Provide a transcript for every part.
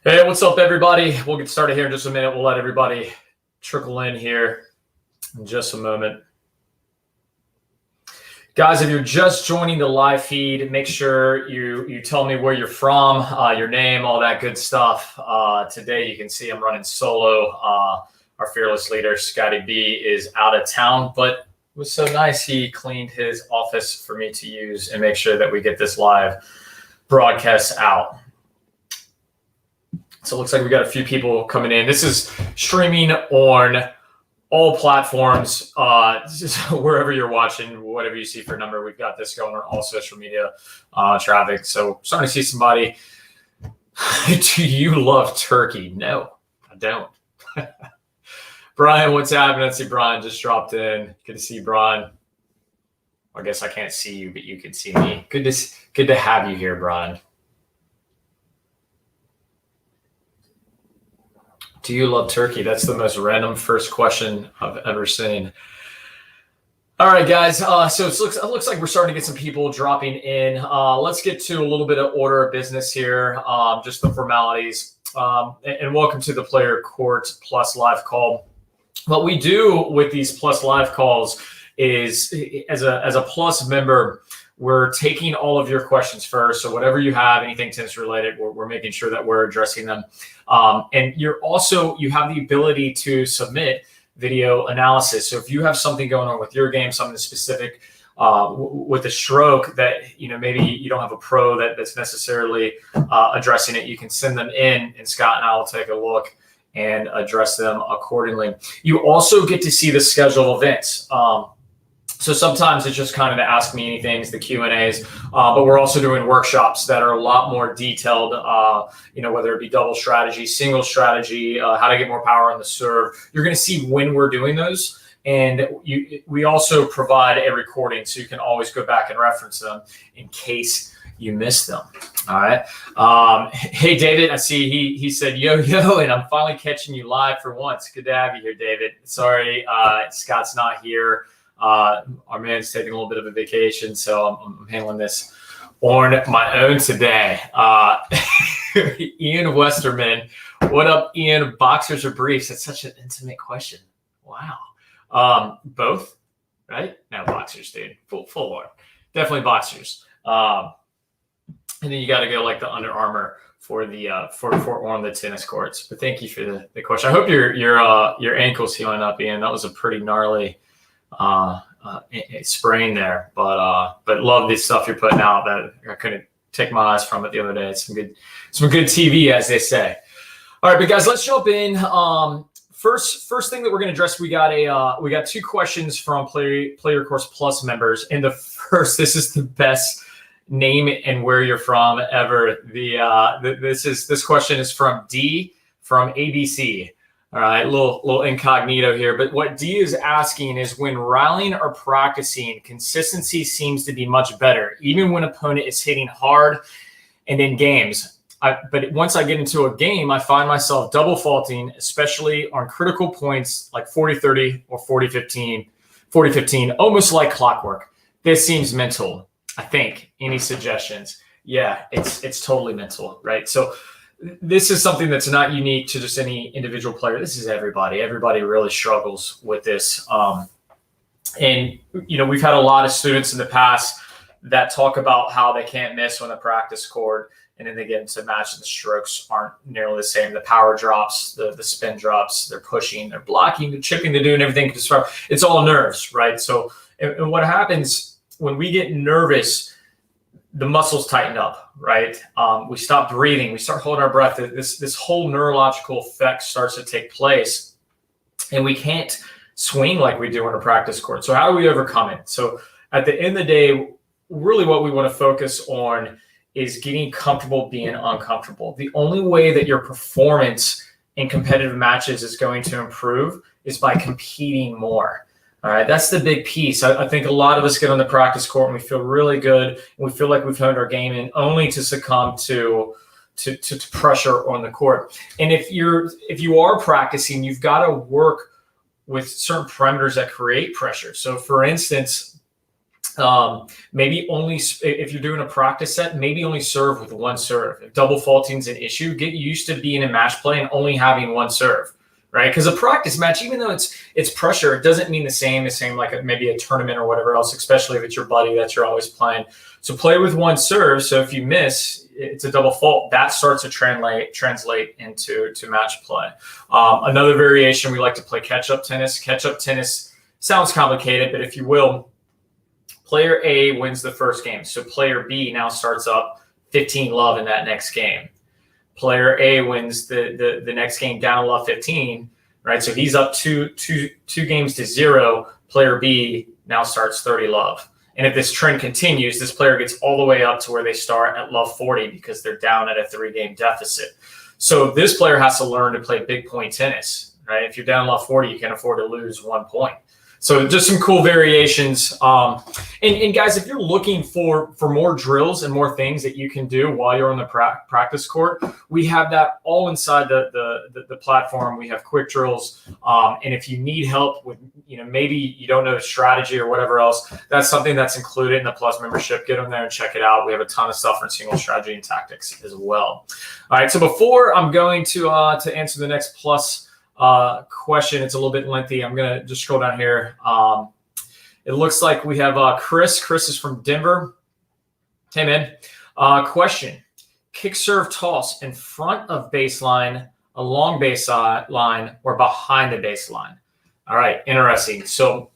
Hey, what's up, everybody? We'll get started here in just a minute. We'll let everybody trickle in here in just a moment. Guys, if you're just joining the live feed, make sure you tell me where you're from, your name, all that good stuff. Today, you can see I'm running solo. Our fearless leader, Scotty B, is out of town, but it was so nice he cleaned his office for me to use and make sure that we get this live broadcast out. So it looks like we got a few people coming in. This is streaming on all platforms, just wherever you're watching, whatever you see for number. We've got this going on all social media traffic. So starting to see somebody. Do you love turkey? No, I don't. Brian, what's happening? I see Brian just dropped in. Good to see you, Brian. I guess I can't see you, but you can see me. Good to have you here, Brian. Do you love turkey? That's the most random first question I've ever seen. All right, guys. So it looks like we're starting to get some people dropping in. Let's get to a little bit of order of business here, just the formalities. And welcome to the PlayYourCourt Plus live call. What we do with these Plus live calls is, as a Plus member, we're taking all of your questions first. So whatever you have, anything tennis related, we're making sure that we're addressing them. And you have the ability to submit video analysis. So if you have something going on with your game, something specific with a stroke that, maybe you don't have a pro that's necessarily addressing it, you can send them in, and Scott and I will take a look and address them accordingly. You also get to see the schedule of events. So sometimes it's just kind of the Ask Me Anythings, the Q&As, but we're also doing workshops that are a lot more detailed, whether it be double strategy, single strategy, how to get more power on the serve. You're going to see when we're doing those. And we also provide a recording, so you can always go back and reference them in case you miss them. All right. Hey, David, I see he said, yo, and I'm finally catching you live for once. Good to have you here, David. Sorry, Scott's not here. Our man's taking a little bit of a vacation, so I'm handling this on my own today. Ian Westerman, what up, Ian? Boxers or briefs? That's such an intimate question. Wow. Both, right? No, boxers, dude. Full on. Definitely boxers. And then you got to go like the Under Armour for on the tennis courts. But thank you for the question. I hope your ankle's healing up, Ian. That was a pretty gnarly sprain there, but love this stuff you're putting out. That I couldn't take my eyes from it the other day. It's some good TV, as they say. All right, but guys, let's jump in. First thing that we're going to address, we got two questions from PlayYourCourt Plus members, and this is the best name and where you're from ever. This question is from D from ABC. All right, little incognito here, but what D is asking is, when rallying or practicing, consistency seems to be much better, even when opponent is hitting hard and in games. But once I get into a game, I find myself double faulting, especially on critical points like 40-30 or 40-15, almost like clockwork. This seems mental, I think. Any suggestions? Yeah, it's totally mental, right? So this is something that's not unique to just any individual player. This is everybody. Everybody really struggles with this. And, we've had a lot of students in the past that talk about how they can't miss on the practice court, and then they get into match and the strokes aren't nearly the same. The power drops, the spin drops, they're pushing, they're blocking, they're chipping, they're doing everything. It's all nerves, right? So, and what happens when we get nervous, the muscles tighten up, right? We stop breathing. We start holding our breath. This whole neurological effect starts to take place, and we can't swing like we do on a practice court. So how do we overcome it? So at the end of the day, really what we want to focus on is getting comfortable being uncomfortable. The only way that your performance in competitive matches is going to improve is by competing more. All right, that's the big piece. I think a lot of us get on the practice court and we feel really good, and we feel like we've honed our game in, only to succumb to pressure on the court. And if you are practicing, you've got to work with certain parameters that create pressure. So, for instance, Maybe only, if you're doing a practice set, maybe only serve with one serve. If double faulting is an issue, get used to being in match play and only having one serve, right? Because a practice match, even though it's pressure, it doesn't mean the same like maybe a tournament or whatever else, especially if it's your buddy that you're always playing. So play with one serve. So if you miss, it's a double fault. That starts to translate into match play. Another variation, we like to play catch-up tennis. Catch-up tennis sounds complicated, but if you will, player A wins the first game. So player B now starts up 15 love in that next game. Player A wins the next game down love 15, right? So he's up two games to 0. Player B now starts 30 love. And if this trend continues, this player gets all the way up to where they start at love 40 because they're down at a 3-game deficit. So this player has to learn to play big point tennis, right? If you're down love 40, you can't afford to lose 1 point. So just some cool variations. And guys, if you're looking for more drills and more things that you can do while you're on the practice court, we have that all inside the platform. We have quick drills. And if you need help with, maybe you don't know the strategy or whatever else, that's something that's included in the Plus membership. Get on there and check it out. We have a ton of stuff for single strategy and tactics as well. All right. So before I'm going to answer the next Plus question, it's a little bit lengthy. I'm going to just scroll down here. It looks like we have Chris. Chris is from Denver. Hey, man. Question. Kick serve toss in front of baseline, along baseline, or behind the baseline? All right, interesting. So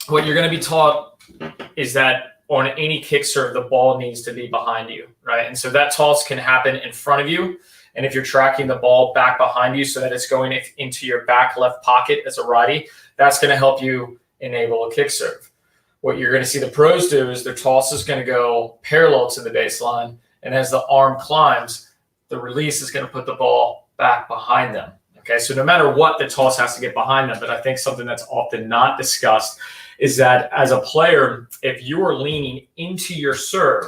what you're going to be taught is that on any kick serve, the ball needs to be behind you, right? And so that toss can happen in front of you. And if you're tracking the ball back behind you so that it's going into your back left pocket as a righty, that's going to help you enable a kick serve. What you're going to see the pros do is their toss is going to go parallel to the baseline. And as the arm climbs, the release is going to put the ball back behind them. Okay, so no matter what, the toss has to get behind them. But I think something that's often not discussed is that as a player, if you are leaning into your serve,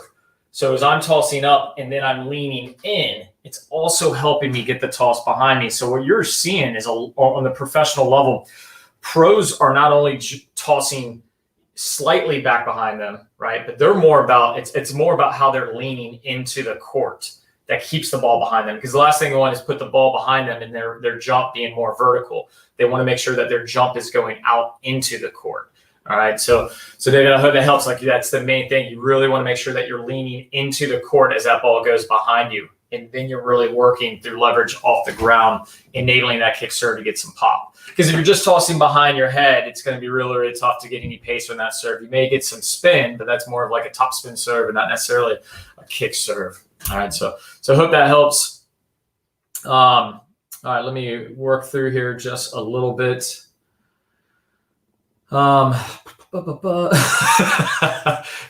so as I'm tossing up and then I'm leaning in, it's also helping me get the toss behind me. So what you're seeing is on the professional level, pros are not only tossing slightly back behind them, right? But they're more about, it's more about how they're leaning into the court that keeps the ball behind them. Because the last thing they want is put the ball behind them and their jump being more vertical. They want to make sure that their jump is going out into the court. All right, so David, I hope that helps. Like, that's the main thing. You really want to make sure that you're leaning into the court as that ball goes behind you. And then you're really working through leverage off the ground, enabling that kick serve to get some pop. Because if you're just tossing behind your head, it's going to be really, really tough to get any pace on that serve. You may get some spin, but that's more of like a top spin serve and not necessarily a kick serve. All right, so I hope that helps. All right, let me work through here just a little bit.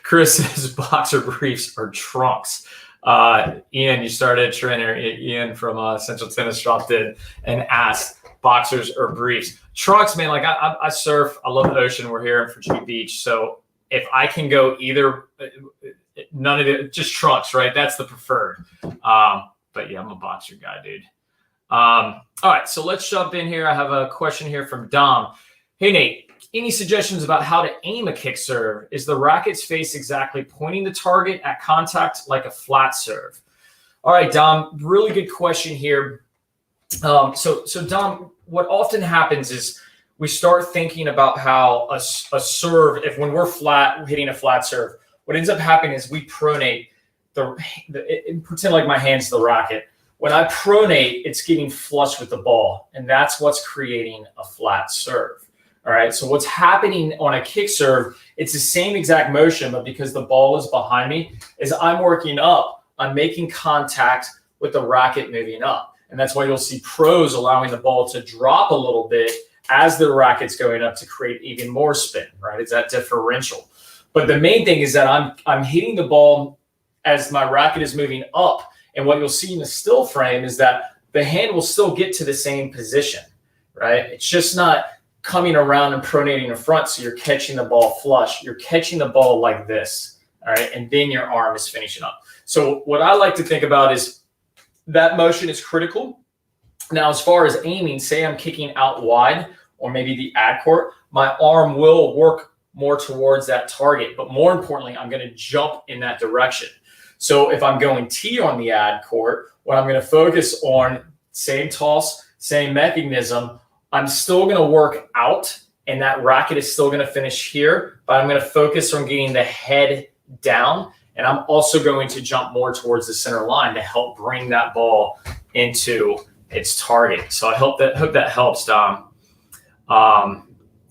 Chris's boxer briefs are trunks. Ian, you started a trainer. Ian from Central Tennis dropped in and asked, boxers or briefs? Trunks, man. Like I surf. I love the ocean. We're here in Virginia Beach, so if I can go either, none of it, just trunks, right? That's the preferred. But yeah, I'm a boxer guy, dude. All right, so let's jump in here. I have a question here from Dom. Hey, Nate. Any suggestions about how to aim a kick serve? Is the racket's face exactly pointing the target at contact like a flat serve? All right, Dom, really good question here. So Dom, what often happens is we start thinking about how a serve, when we're flat, hitting a flat serve, what ends up happening is we pronate, pretend like my hand's the racket. When I pronate, it's getting flush with the ball, and that's what's creating a flat serve. All right, so what's happening on a kick serve, it's the same exact motion, but because the ball is behind me, is I'm working up, I'm making contact with the racket moving up. And that's why you'll see pros allowing the ball to drop a little bit as the racket's going up to create even more spin, right? It's that differential. But the main thing is that I'm hitting the ball as my racket is moving up. And what you'll see in the still frame is that the hand will still get to the same position, right? It's just not coming around and pronating in front, so you're catching the ball flush. You're catching the ball like this, all right? And then your arm is finishing up. So what I like to think about is that motion is critical. Now, as far as aiming, say I'm kicking out wide or maybe the ad court, my arm will work more towards that target, but more importantly, I'm going to jump in that direction. So if I'm going T on the ad court, what I'm going to focus on, same toss, same mechanism, I'm still going to work out, and that racket is still going to finish here, but I'm going to focus on getting the head down, and I'm also going to jump more towards the center line to help bring that ball into its target. So I hope that helps, Dom. All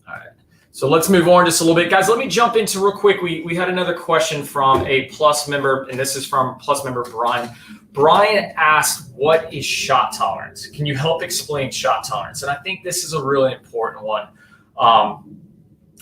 right. So let's move on just a little bit. Guys, let me jump into real quick. We had another question from a Plus member, and this is from Plus member Brian. Brian asked, what is shot tolerance? Can you help explain shot tolerance? And I think this is a really important one.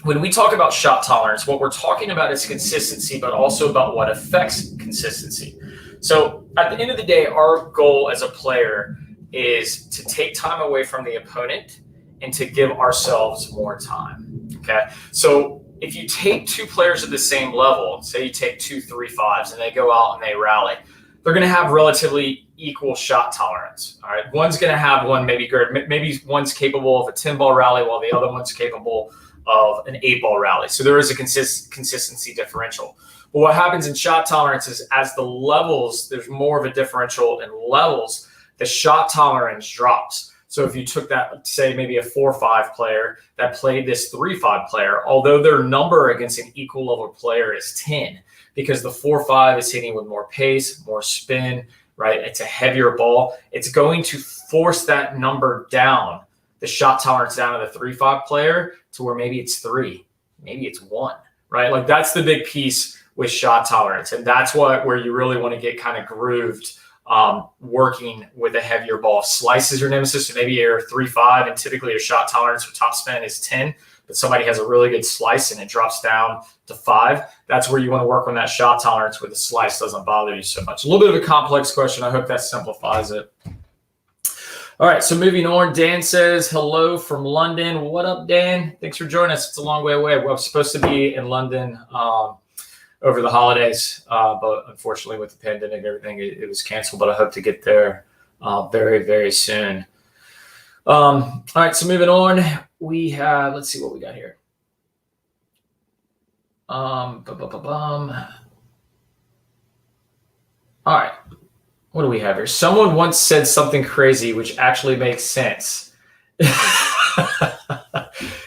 When we talk about shot tolerance, what we're talking about is consistency, but also about what affects consistency. So at the end of the day, our goal as a player is to take time away from the opponent and to give ourselves more time. Okay. So if you take two players at the same level, say you take 2 3-5s and they go out and they rally, they're going to have relatively equal shot tolerance. All right. One's going to have one maybe one's capable of a 10-ball rally while the other one's capable of an 8-ball rally. So there is a consistency differential. But what happens in shot tolerance is as the levels, there's more of a differential in levels, the shot tolerance drops. So if you took that, say maybe a 4-5 player that played this 3-5 player, although their number against an equal level player is 10, because the 4-5 is hitting with more pace, more spin, right? It's a heavier ball. It's going to force that number down, the shot tolerance down to the 3-5 player to where maybe it's 3, maybe it's 1, right? Like that's the big piece with shot tolerance. And that's where you really want to get kind of grooved, working with a heavier ball. Slice is your nemesis. So maybe you're 3-5 and typically your shot tolerance for top spin is 10, but somebody has a really good slice and it drops down to 5. That's where you want to work on that shot tolerance where the slice doesn't bother you so much. A little bit of a complex question. I hope that simplifies it. All right, so moving on, Dan says, hello from London. What up, Dan? Thanks for joining us. It's a long way away. Well, I was supposed to be in London over the holidays, but unfortunately with the pandemic and everything, it was canceled, but I hope to get there very, very soon. All right, so moving on, we have, let's see what we got here. All right. What do we have here? Someone once said something crazy, which actually makes sense.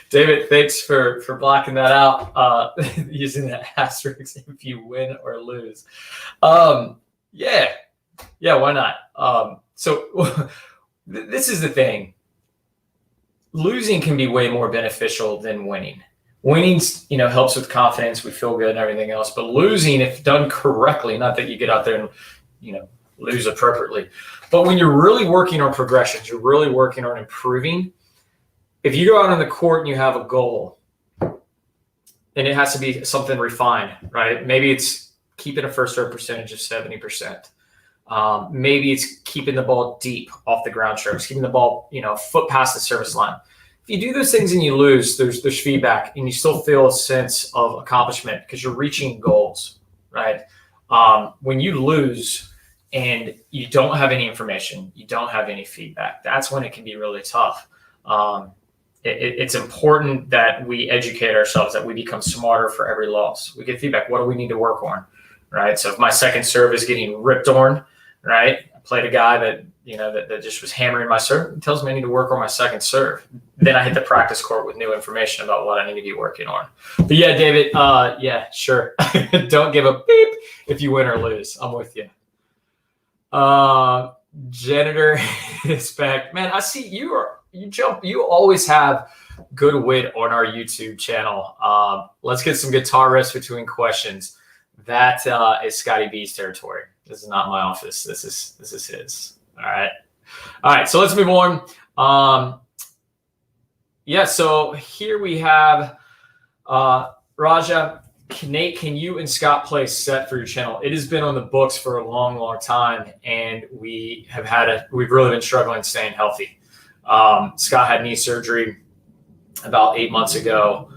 David, thanks for blocking that out, using that asterisk if you win or lose. Yeah, why not? So this is the thing. Losing can be way more beneficial than winning. Winning, helps with confidence. We feel good and everything else. But losing, if done correctly, not that you get out there and, lose appropriately. But when you're really working on progressions, you're really working on improving. If you go out on the court and you have a goal, and it has to be something refined, right? Maybe it's keeping a first serve percentage of 70%. Maybe it's keeping the ball deep off the ground strokes, keeping the ball, a foot past the service line. If you do those things and you lose, there's feedback, and you still feel a sense of accomplishment because you're reaching goals, right? When you lose and you don't have any information, you don't have any feedback, that's when it can be really tough. It's important that we educate ourselves, that we become smarter for every loss. We get feedback. What do we need to work on, right? So if my second serve is getting ripped on, right? I played a guy that, that just was hammering my serve. It tells me I need to work on my second serve. Then I hit the practice court with new information about what I need to be working on. But yeah, David, yeah, sure. Don't give a beep if you win or lose. I'm with you. Janitor is back. Man, I see you always have good wit on our YouTube channel. Let's get some guitar riffs between questions. That is Scotty B's territory. This is not my office. This is his. All right. So let's move on. Yeah. So here we have Raja. Nate, can you and Scott play set for your channel? It has been on the books for a long, long time, and we've really been struggling staying healthy. Scott had knee surgery about 8 months ago.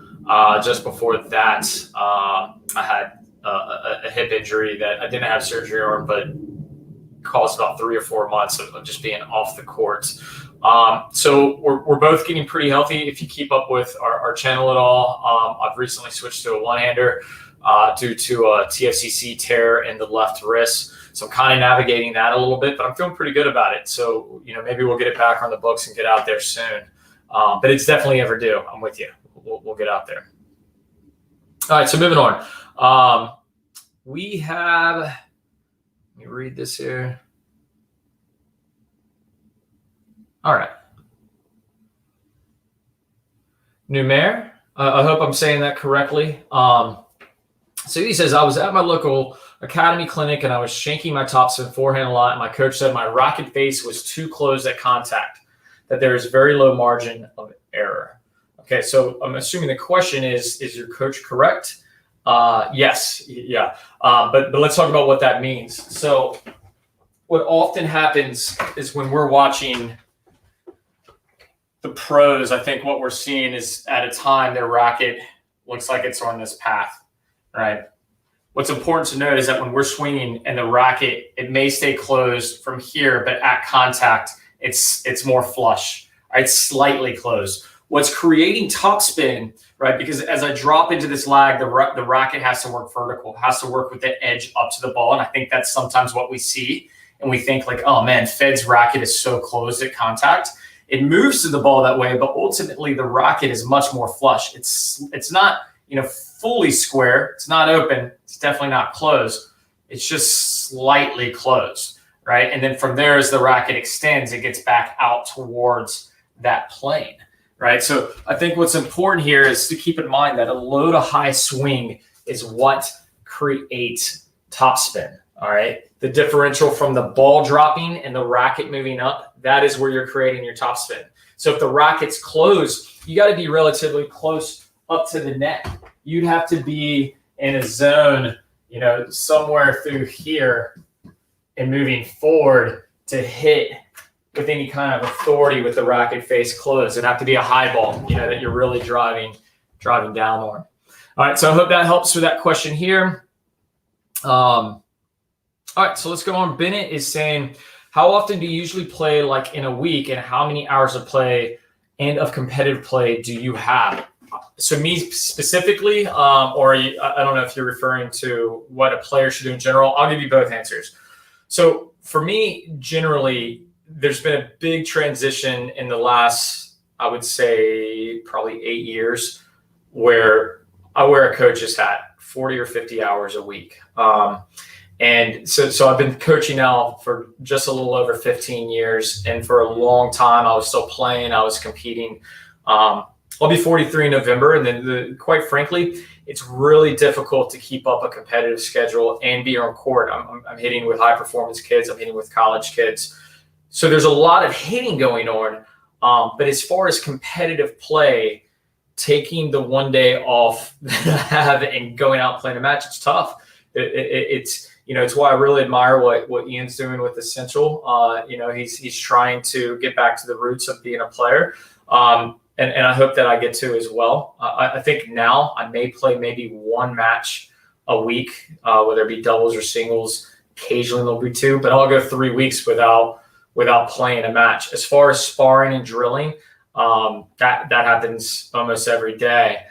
Just before that, I had a hip injury that I didn't have surgery on, but caused about 3 or 4 months of just being off the court. So we're both getting pretty healthy. If you keep up with our channel at all, I've recently switched to a one-hander due to a TFCC tear in the left wrist. So I'm kind of navigating that a little bit, but I'm feeling pretty good about it. So, maybe we'll get it back on the books and get out there soon. But it's definitely overdue. I'm with you. We'll get out there. All right, so moving on. We have, let me read this here. All right. Numair, I hope I'm saying that correctly. So he says, I was at my local academy clinic and I was shanking my topspin forehand a lot. And my coach said my racket face was too close at contact, that there is very low margin of error. Okay, so I'm assuming the question is your coach correct? Yes, yeah. But let's talk about what that means. So what often happens is when we're watching the pros, I think what we're seeing is at a time their racket looks like it's on this path, right? What's important to note is that when we're swinging and the racket, it may stay closed from here, but at contact, it's more flush, right? Slightly closed. What's creating topspin, right? Because as I drop into this lag, the racket has to work vertical, has to work with the edge up to the ball. And I think that's sometimes what we see. And we think like, oh man, Fed's racket is so closed at contact. It moves to the ball that way, but ultimately the racket is much more flush. It's not, fully square. It's not open. It's definitely not closed. It's just slightly closed, right? And then from there, as the racket extends, it gets back out towards that plane, right? So I think what's important here is to keep in mind that a low to high swing is what creates topspin, all right? The differential from the ball dropping and the racket moving up, that is where you're creating your topspin. So if the racket's closed, you got to be relatively close up to the net. You'd have to be in a zone, somewhere through here and moving forward to hit with any kind of authority with the racket face closed. It'd have to be a high ball, that you're really driving down on. All right, so I hope that helps with that question here. All right, so let's go on. Bennett is saying, how often do you usually play like in a week, and how many hours of play and of competitive play do you have? So me specifically, or I don't know if you're referring to what a player should do in general. I'll give you both answers. So for me, generally, there's been a big transition in the last, I would say, probably 8 years, where I wear a coach's hat 40 or 50 hours a week. And so I've been coaching now for just a little over 15 years. And for a long time, I was still playing. I was competing. I'll be 43 in November. And then quite frankly, it's really difficult to keep up a competitive schedule and be on court. I'm hitting with high performance kids. I'm hitting with college kids. So there's a lot of hitting going on. But as far as competitive play, taking the one day off that I have and going out and playing a match, it's tough. It's why I really admire what Ian's doing with Essential. He's trying to get back to the roots of being a player. And I hope that I get to as well. I think now I may play maybe one match a week, whether it be doubles or singles. Occasionally there'll be two, but I'll go 3 weeks without playing a match. As far as sparring and drilling, that happens almost every day.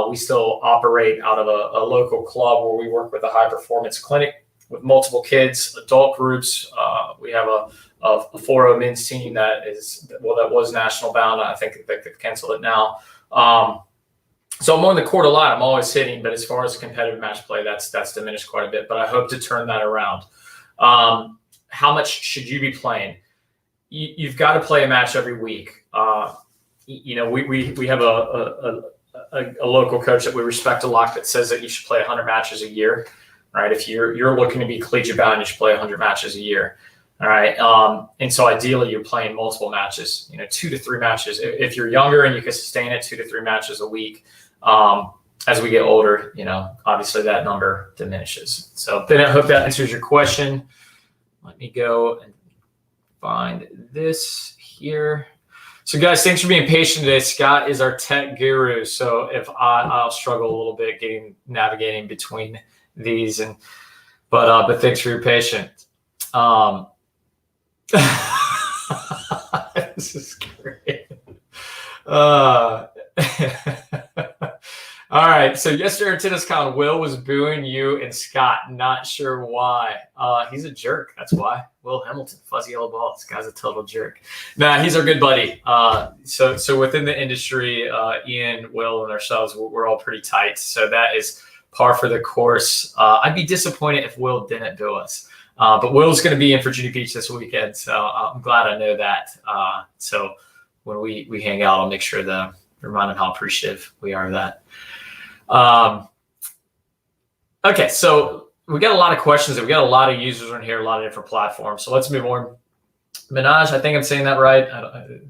We still operate out of a local club where we work with a high performance clinic with multiple kids, adult groups. We have a 4-0 men's team that was national bound. I think they've canceled it now. So I'm on the court a lot. I'm always hitting, but as far as competitive match play, that's diminished quite a bit. But I hope to turn that around. How much should you be playing? You've got to play a match every week. We have a local coach that we respect a lot that says that you should play 100 matches a year, right? If you're looking to be collegiate bound, you should play 100 matches a year, all right? And so ideally you're playing multiple matches, 2 to 3 matches. If you're younger and you can sustain it, 2 to 3 matches a week. As we get older, obviously that number diminishes. So then I hope that answers your question. Let me go and find this here. So guys, thanks for being patient today. Scott is our tech guru. So if I'll struggle a little bit navigating between these, but thanks for your patience. This is great. All right. So yesterday at TennisCon, Will was booing you and Scott. Not sure why. He's a jerk. That's why. Will Hamilton, fuzzy yellow ball. This guy's a total jerk. Nah, he's our good buddy. So within the industry, Ian, Will, and ourselves, we're all pretty tight. So that is par for the course. I'd be disappointed if Will didn't boo us. But Will's going to be in Virginia Beach this weekend, so I'm glad I know that. So when we hang out, I'll make sure to remind him how appreciative we are of that. Okay, so we got a lot of questions. We got a lot of users in here, a lot of different platforms. So let's move on. Minaj, I think I'm saying that right.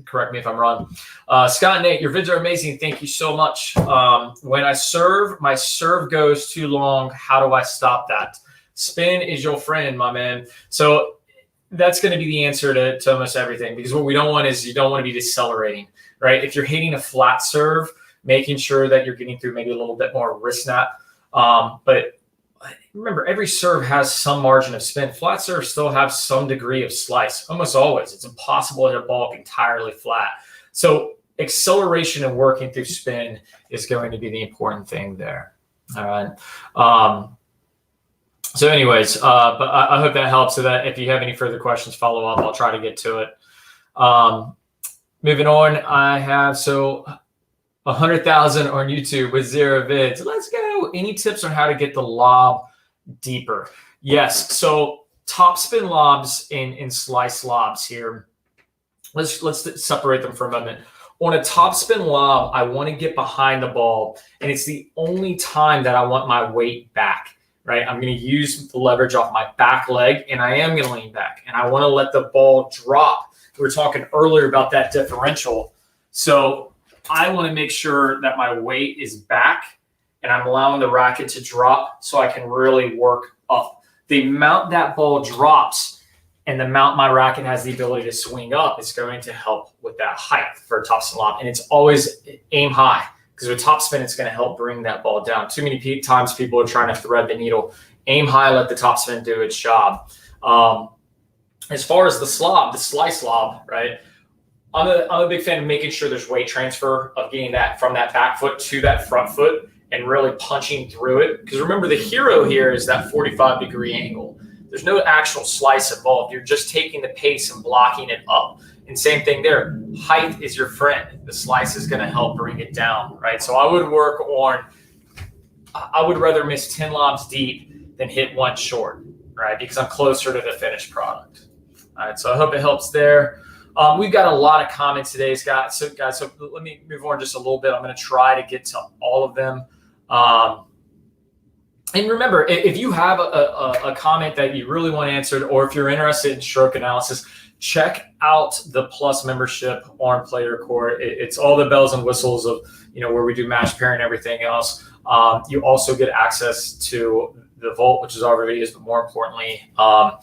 Correct me if I'm wrong. Scott and Nate, your vids are amazing. Thank you so much. When I serve, my serve goes too long. How do I stop that? Spin is your friend, my man. So that's going to be the answer to almost everything, because what we don't want is you don't want to be decelerating, right? If you're hitting a flat serve, making sure that you're getting through maybe a little bit more wrist snap. But remember, every serve has some margin of spin. Flat serves still have some degree of slice, almost always. It's impossible to hit a ball entirely flat. So acceleration and working through spin is going to be the important thing there. All right. So anyways, but I hope that helps, so that if you have any further questions, follow up. I'll try to get to it. Moving on, I have 100,000 on YouTube with 0 vids. Let's go. Any tips on how to get the lob deeper? Yes. So top spin lobs and slice lobs here. Let's separate them for a moment. On a top spin lob, I want to get behind the ball, and it's the only time that I want my weight back. Right, I'm going to use the leverage off my back leg, and I am going to lean back, and I want to let the ball drop. We were talking earlier about that differential. So I want to make sure that my weight is back, and I'm allowing the racket to drop so I can really work up. The amount that ball drops and the amount my racket has the ability to swing up is going to help with that height for a top spin lob. And it's always aim high. Because with top spin, it's going to help bring that ball down. Too many times people are trying to thread the needle. Aim high, let the top spin do its job. As far as the slice lob, right? I'm a big fan of making sure there's weight transfer, of getting that from that back foot to that front foot and really punching through it. Because remember, the hero here is that 45-degree angle. There's no actual slice involved. You're just taking the pace and blocking it up. And same thing there. Height is your friend. The slice is going to help bring it down, right? So I would rather miss 10 lobs deep than hit one short, right? Because I'm closer to the finished product. All right, so I hope it helps there. We've got a lot of comments today, guys. So let me move on just a little bit. I'm going to try to get to all of them. And remember, if you have a comment that you really want answered, or if you're interested in stroke analysis, check out the Plus membership on PlayYourCourt. It's all the bells and whistles of, where we do match pairing and everything else. You also get access to the Vault, which is our videos, but more importantly, our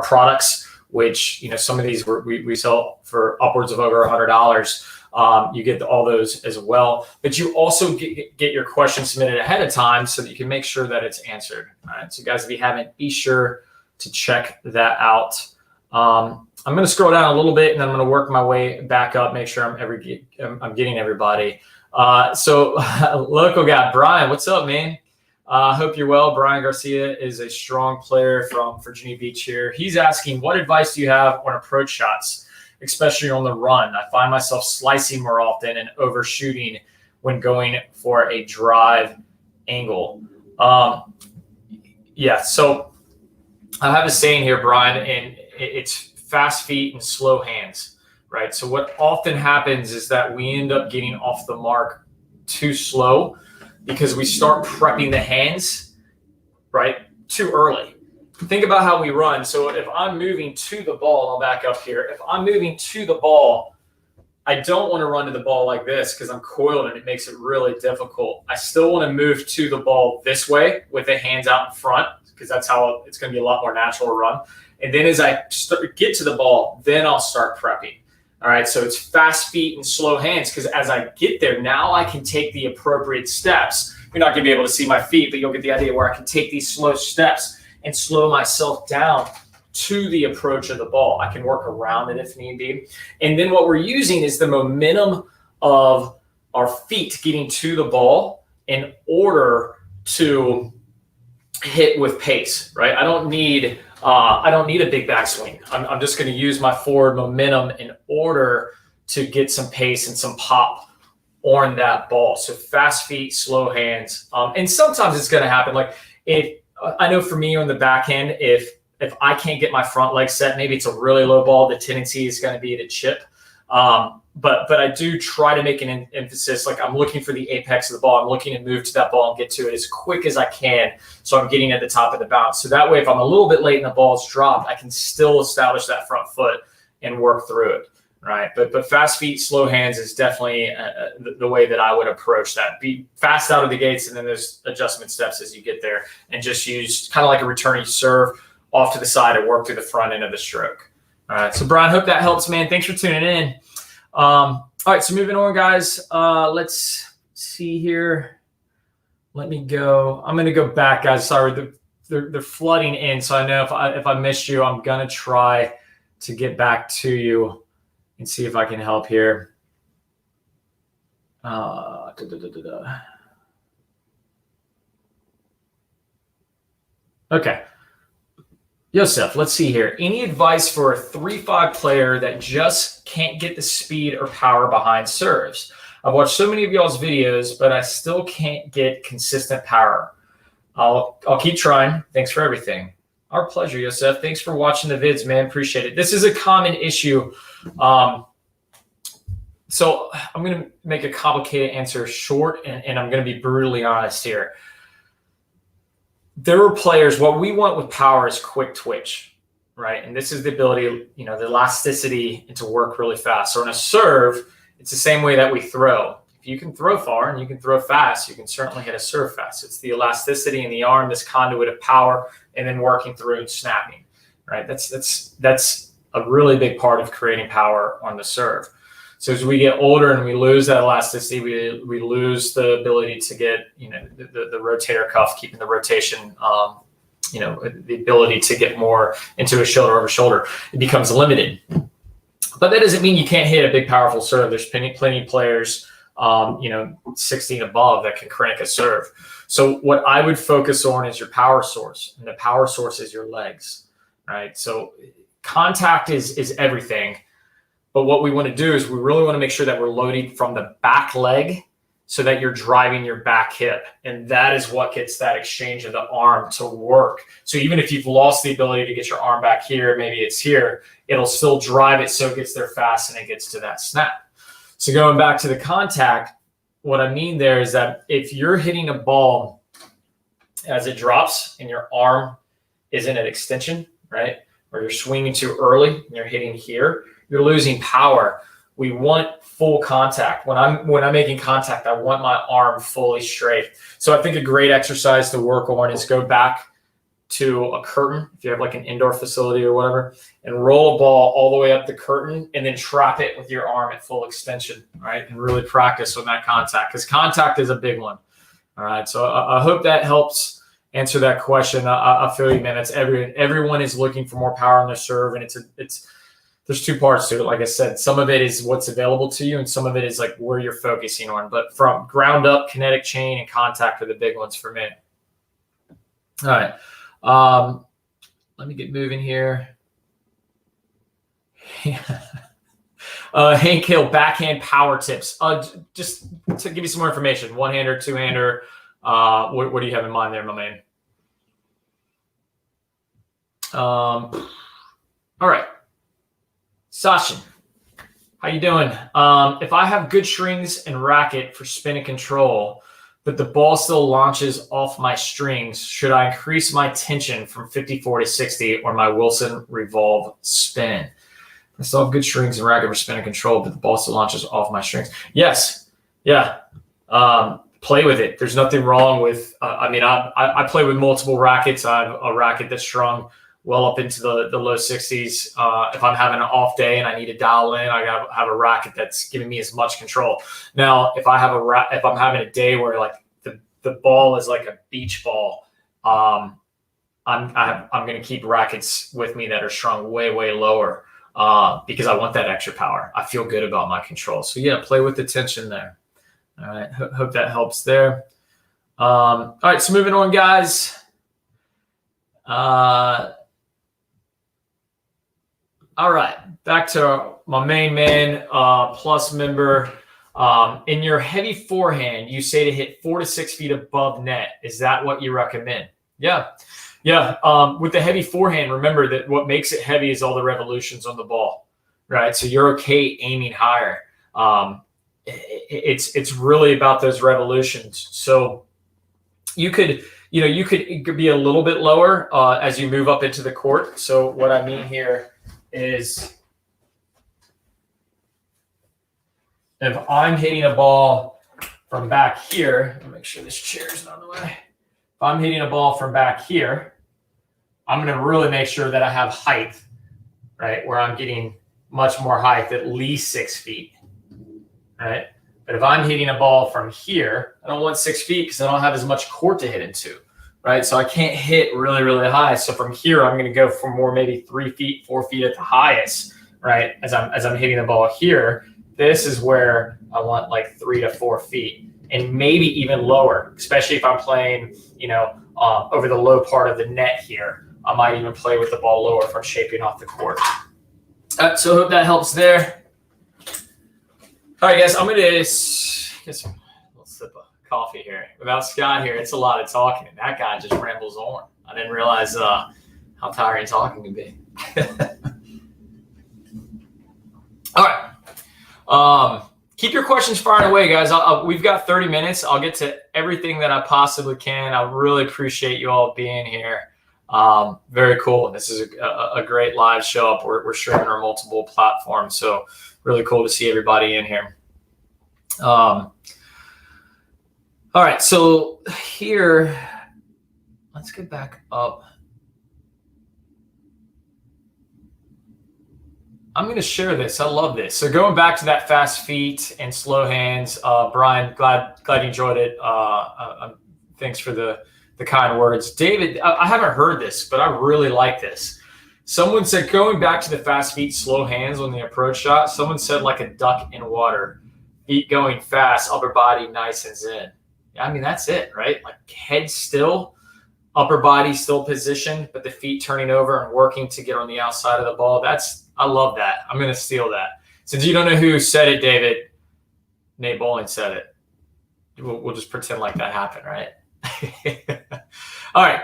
products, which, some of these we sell for upwards of over $100. You get all those as well, but you also get your questions submitted ahead of time so that you can make sure that it's answered. All right. So guys, if you haven't, be sure to check that out. I'm going to scroll down a little bit, and then I'm going to work my way back up, make sure I'm getting everybody. So local guy, Brian, what's up, man? Hope you're well. Brian Garcia is a strong player from Virginia Beach here. He's asking, what advice do you have on approach shots, especially on the run? I find myself slicing more often and overshooting when going for a drive angle. Yeah, so I have a saying here, Brian, and it's fast feet and slow hands, right? So what often happens is that we end up getting off the mark too slow because we start prepping the hands, right, too early. Think about how we run. So if I'm moving to the ball, I'll back up here. If I'm moving to the ball, I don't want to run to the ball like this because I'm coiled and it makes it really difficult. I still want to move to the ball this way with the hands out in front because that's how it's going to be a lot more natural to run. And then as I get to the ball, then I'll start prepping. All right, so it's fast feet and slow hands because as I get there, now I can take the appropriate steps. You're not going to be able to see my feet, but you'll get the idea where I can take these slow steps and slow myself down to the approach of the ball. I can work around it if need be. And then what we're using is the momentum of our feet getting to the ball in order to hit with pace, right? I don't need a big backswing. I'm just going to use my forward momentum in order to get some pace and some pop on that ball. So fast feet, slow hands. And sometimes it's going to happen. Like if I know for me on the backhand, if I can't get my front leg set, maybe it's a really low ball, the tendency is going to be to chip. But I do try to make an emphasis, like I'm looking for the apex of the ball. I'm looking to move to that ball and get to it as quick as I can. So I'm getting at the top of the bounce. So that way, if I'm a little bit late and the ball's dropped, I can still establish that front foot and work through it. Right. But fast feet, slow hands is definitely the way that I would approach that. Be fast out of the gates, and then there's adjustment steps as you get there, and just use kind of like a returning serve off to the side and work through the front end of the stroke. All right. So Brian, hope that helps, man. Thanks for tuning in. All right. So moving on, guys. Let's see here. Let me go. I'm going to go back, guys. Sorry, they're flooding in. So I know if I missed you, I'm going to try to get back to you and see if I can help here. Okay. Yosef, let's see here. Any advice for a 3-5 player that just can't get the speed or power behind serves? I've watched so many of y'all's videos, but I still can't get consistent power. I'll keep trying. Thanks for everything. Our pleasure, Yosef. Thanks for watching the vids, man. Appreciate it. This is a common issue. So I'm going to make a complicated answer short, and I'm going to be brutally honest here. There are players, what we want with power is quick twitch, right? And this is the ability, the elasticity and to work really fast. So in a serve, it's the same way that we throw. If you can throw far and you can throw fast, you can certainly hit a serve fast. It's the elasticity in the arm, this conduit of power, and then working through and snapping, right? That's a really big part of creating power on the serve. So as we get older and we lose that elasticity, we lose the ability to get, the rotator cuff, keeping the rotation, the ability to get more into a shoulder over shoulder. It becomes limited. But that doesn't mean you can't hit a big, powerful serve. There's plenty of players, 16 above that can crank a serve. So what I would focus on is your power source, and the power source is your legs, right? So contact is everything. But what we want to do is we really want to make sure that we're loading from the back leg so that you're driving your back hip. And that is what gets that exchange of the arm to work. So even if you've lost the ability to get your arm back here, maybe it's here, it'll still drive it so it gets there fast and it gets to that snap. So going back to the contact, what I mean there is that if you're hitting a ball as it drops and your arm isn't at extension, right, or you're swinging too early and you're hitting here, you're losing power. We want full contact. When I'm making contact, I want my arm fully straight. So I think a great exercise to work on is go back to a curtain, if you have like an indoor facility or whatever, and roll a ball all the way up the curtain and then trap it with your arm at full extension, right? And really practice on that contact, because contact is a big one. All right. So I hope that helps answer that question. I feel you, man. It's everyone is looking for more power on their serve, and there's two parts to it. Like I said, some of it is what's available to you, and some of it is like where you're focusing on. But from ground up, kinetic chain and contact are the big ones for me. All right. Let me get moving here. Hank Hill, backhand power tips. Just to give you some more information, one-hander, two-hander. What do you have in mind there, my man? All right. Sachin, how you doing? If I have good strings and racket for spin and control, but the ball still launches off my strings, should I increase my tension from 54 to 60 or my Wilson revolve spin? I still have good strings and racket for spin and control, but the ball still launches off my strings. Yes. Yeah. Play with it. There's nothing wrong with, I play with multiple rackets. I have a racket that's strung well up into the low 60s. If I'm having an off day and I need to dial in, I gotta have a racket that's giving me as much control. Now, if I'm having a day where like the ball is like a beach ball, I'm going to keep rackets with me that are strung way, way lower because I want that extra power. I feel good about my control. So yeah, play with the tension there. All right. Hope that helps there. All right. So moving on, guys. All right. Back to my main man, plus member. In your heavy forehand, you say to hit 4 to 6 feet above net. Is that what you recommend? Yeah. Yeah. With the heavy forehand, remember that what makes it heavy is all the revolutions on the ball, right? So you're okay aiming higher. It's really about those revolutions. So you could be a little bit lower as you move up into the court. So what I mean here is if I'm hitting a ball from back here, let me make sure this chair is not in the way. If I'm hitting a ball from back here, I'm going to really make sure that I have height, right, where I'm getting much more height, at least 6 feet, right? But if I'm hitting a ball from here, I don't want 6 feet because I don't have as much court to hit into, right? So I can't hit really, really high. So from here, I'm going to go for more, maybe 3 feet, 4 feet at the highest, right? As I'm hitting the ball here, this is where I want like 3 to 4 feet, and maybe even lower, especially if I'm playing, over the low part of the net here. I might even play with the ball lower if I'm shaping off the court. So I hope that helps there. All right, guys, I'm going to get a little sip of coffee here. Without Scott here, it's a lot of talking. That guy just rambles on. I didn't realize how tiring talking can be. All right. Keep your questions firing away, guys. We've got 30 minutes. I'll get to everything that I possibly can. I really appreciate you all being here. Very cool. This is a great live show up. We're streaming our multiple platforms. So really cool to see everybody in here. All right. So here, let's get back up. I'm going to share this. I love this. So going back to that fast feet and slow hands, Brian, glad you enjoyed it. Thanks for the kind words. David, I haven't heard this, but I really like this. Someone said going back to the fast feet, slow hands on the approach shot. Someone said like a duck in water, feet going fast, upper body nice and zen. I mean, that's it, right? Like head still, upper body still positioned, but the feet turning over and working to get on the outside of the ball. I love that. I'm going to steal that. Since you don't know who said it, David, Nate Bowling said it. We'll just pretend like that happened, right? All right.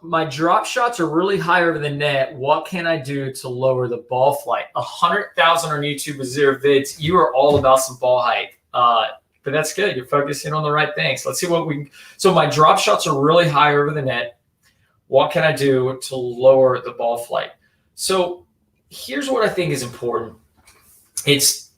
My drop shots are really high over the net. What can I do to lower the ball flight? 100,000 on YouTube with 0 vids. You are all about some ball height. But that's good. You're focusing on the right things. Let's see what we can. So my drop shots are really high over the net. What can I do to lower the ball flight? So here's what I think is important. It's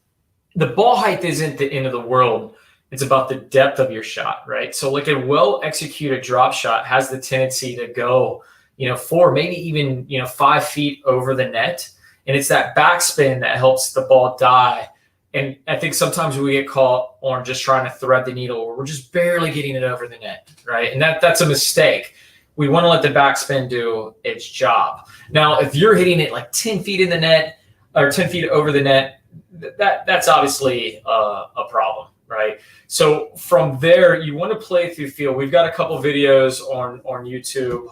the ball height isn't the end of the world. It's about the depth of your shot, right? So like a well-executed drop shot has the tendency to go, 4, maybe even, 5 feet over the net. And it's that backspin that helps the ball die. And I think sometimes we get caught on just trying to thread the needle, or we're just barely getting it over the net, right? And that's a mistake. We want to let the backspin do its job. Now, if you're hitting it like 10 feet in the net or 10 feet over the net, that's obviously a problem, right? So from there, you want to play through feel. We've got a couple videos on YouTube.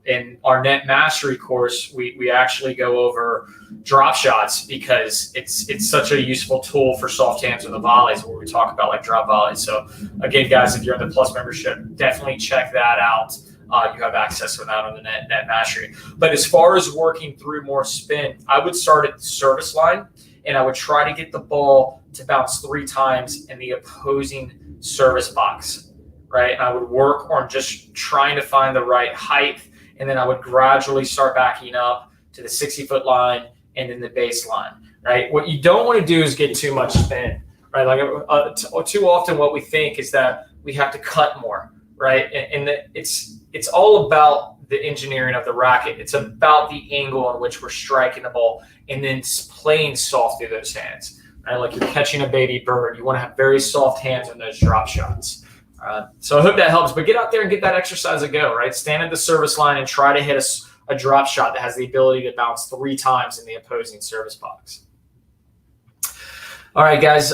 In our net mastery course, we actually go over drop shots because it's such a useful tool for soft hands and the volleys, where we talk about like drop volleys. So again, guys, if you're in the Plus membership, definitely check that out. You have access to that on the net mastery. But as far as working through more spin, I would start at the service line, and I would try to get the ball to bounce 3 times in the opposing service box, right? And I would work on just trying to find the right height, and then I would gradually start backing up to the 60-foot line and then the baseline, right? What you don't want to do is get too much spin, right? Like too often what we think is that we have to cut more, right? And it's all about the engineering of the racket. It's about the angle on which we're striking the ball and then playing soft through those hands, right? Like you're catching a baby bird. You want to have very soft hands on those drop shots. So I hope that helps. But get out there and get that exercise a go, right? Stand at the service line and try to hit a drop shot that has the ability to bounce 3 times in the opposing service box. All right, guys,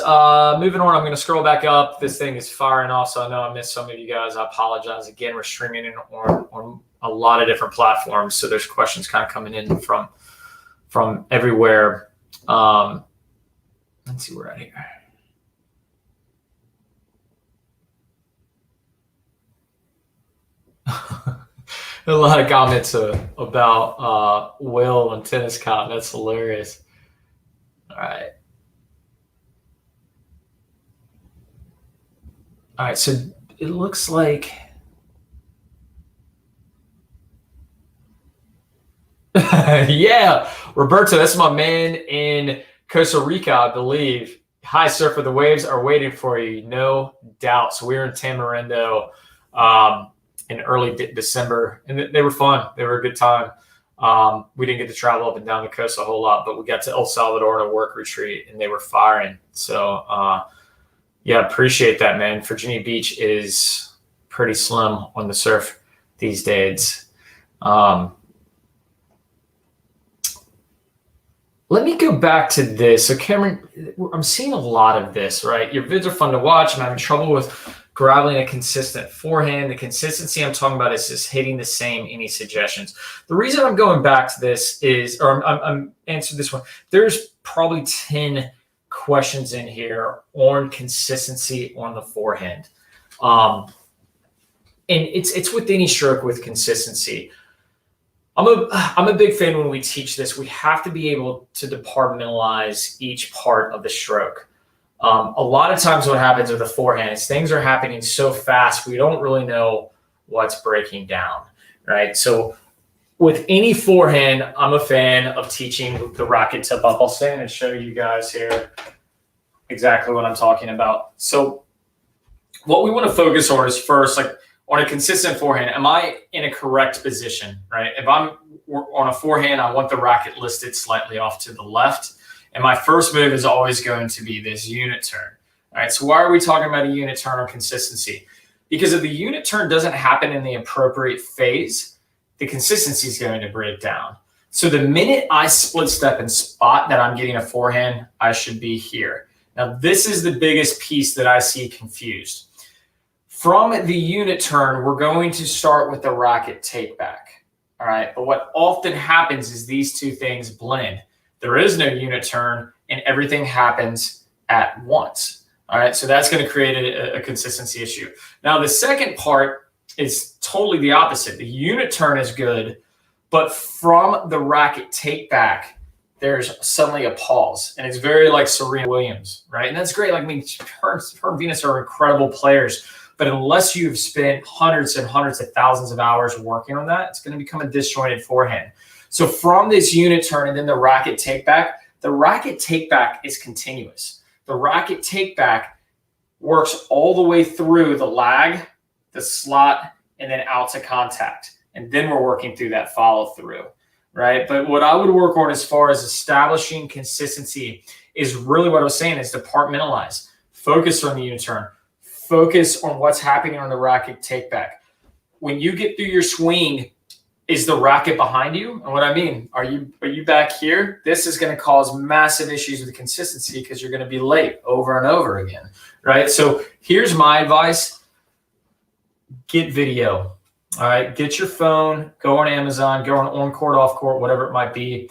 moving on. I'm going to scroll back up. This thing is firing off, so I know I missed some of you guys. I apologize. Again, we're streaming in on a lot of different platforms, so there's questions kind of coming in from everywhere. Let's see, we're at here. A lot of comments about Will and tennis cotton. That's hilarious. All right. All right, so it looks like yeah, Roberto, that's my man in Costa Rica, I believe. Hi, surfer, the waves are waiting for you, no doubt. So we were in Tamarindo in early December, and they were fun. They were a good time. We didn't get to travel up and down the coast a whole lot, but we got to El Salvador on a work retreat, and they were firing. So yeah, appreciate that, man. Virginia Beach is pretty slim on the surf these days. Let me go back to this. So Cameron, I'm seeing a lot of this, right? Your vids are fun to watch. I'm having trouble with grappling a consistent forehand. The consistency I'm talking about is just hitting the same. Any suggestions? The reason I'm going back to this is, or I'm answering this one. There's probably 10 questions in here on consistency on the forehand. And it's with any stroke with consistency. I'm a big fan when we teach this. We have to be able to departmentalize each part of the stroke. A lot of times what happens with the forehand is things are happening so fast we don't really know what's breaking down, right? So with any forehand, I'm a fan of teaching the racket tip up. I'll stand and show you guys here exactly what I'm talking about. So what we want to focus on is first, like on a consistent forehand, am I in a correct position, right? If I'm on a forehand, I want the racket listed slightly off to the left. And my first move is always going to be this unit turn. All right, so why are we talking about a unit turn or consistency? Because if the unit turn doesn't happen in the appropriate phase, the consistency is going to break down. So the minute I split step and spot that I'm getting a forehand, I should be here. Now, this is the biggest piece that I see confused. From the unit turn, we're going to start with the racket take back. All right, but what often happens is these two things blend. There is no unit turn and everything happens at once. All right, so that's going to create a consistency issue. Now, the second part is totally the opposite. The unit turn is good, but from the racket take back, there's suddenly a pause. And it's very like Serena Williams, right? And that's great. Like, I mean, her and Venus are incredible players, but unless you've spent hundreds and hundreds of thousands of hours working on that, it's going to become a disjointed forehand. So from this unit turn and then the racket take back is continuous. The racket take back works all the way through the lag, the slot, and then out to contact. And then we're working through that follow through, right? But what I would work on as far as establishing consistency is really what I was saying is departmentalize. Focus on the unit turn. Focus on what's happening on the racket take back. When you get through your swing, is the racket behind you? And what I mean, are you back here? This is going to cause massive issues with consistency because you're going to be late over and over again, right? So here's my advice. Get video, all right? Get your phone, go on Amazon, go on court, off court, whatever it might be.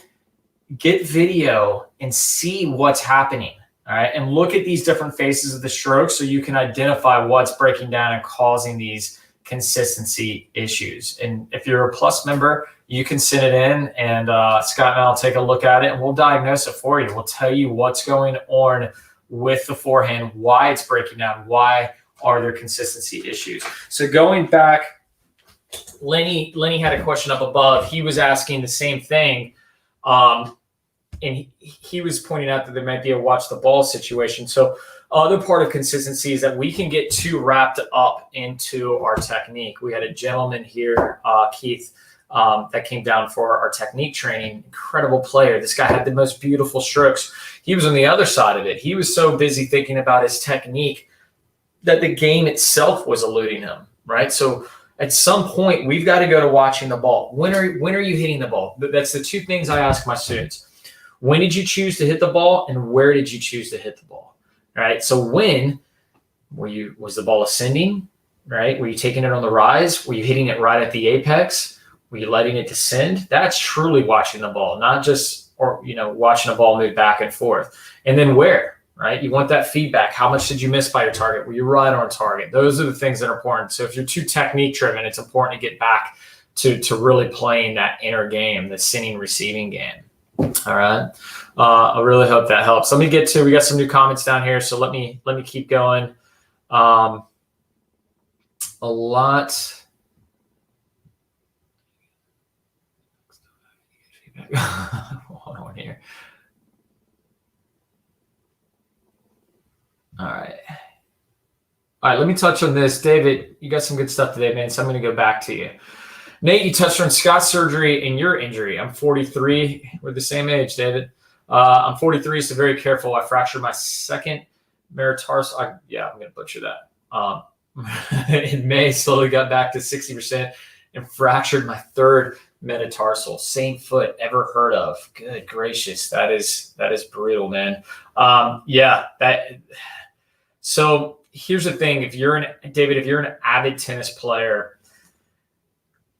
Get video and see what's happening, all right? And look at these different phases of the stroke so you can identify what's breaking down and causing these consistency issues. And if you're a Plus member, you can send it in and Scott and I'll take a look at it and we'll diagnose it for you. We'll tell you what's going on with the forehand, why it's breaking down, why are there consistency issues. So going back, Lenny had a question up above. He was asking the same thing. And he was pointing out that there might be a watch the ball situation. So other part of consistency is that we can get too wrapped up into our technique. We had a gentleman here, Keith, that came down for our technique training. Incredible player. This guy had the most beautiful strokes. He was on the other side of it. He was so busy thinking about his technique that the game itself was eluding him, right? So at some point, we've got to go to watching the ball. When are you hitting the ball? That's the two things I ask my students. When did you choose to hit the ball, and where did you choose to hit the ball? All right. So when was the ball ascending? Right? Were you taking it on the rise? Were you hitting it right at the apex? Were you letting it descend? That's truly watching the ball, not just watching a ball move back and forth. And then where? Right? You want that feedback. How much did you miss by your target? Were you right on target? Those are the things that are important. So if you're too technique driven, it's important to get back to really playing that inner game, the sending receiving game. All right. I really hope that helps. We got some new comments down here. So let me keep going. A lot. Hold on here. All right. Let me touch on this. David, you got some good stuff today, man. So I'm going to go back to you. Nate, you touched on Scott's surgery and your injury. I'm 43. We're the same age, David. I'm 43, so very careful. I fractured my second metatarsal. I'm going to butcher that. In May, slowly got back to 60% and fractured my third metatarsal. Same foot, ever heard of? Good gracious, that is brutal, man. So here's the thing: if you're an avid tennis player,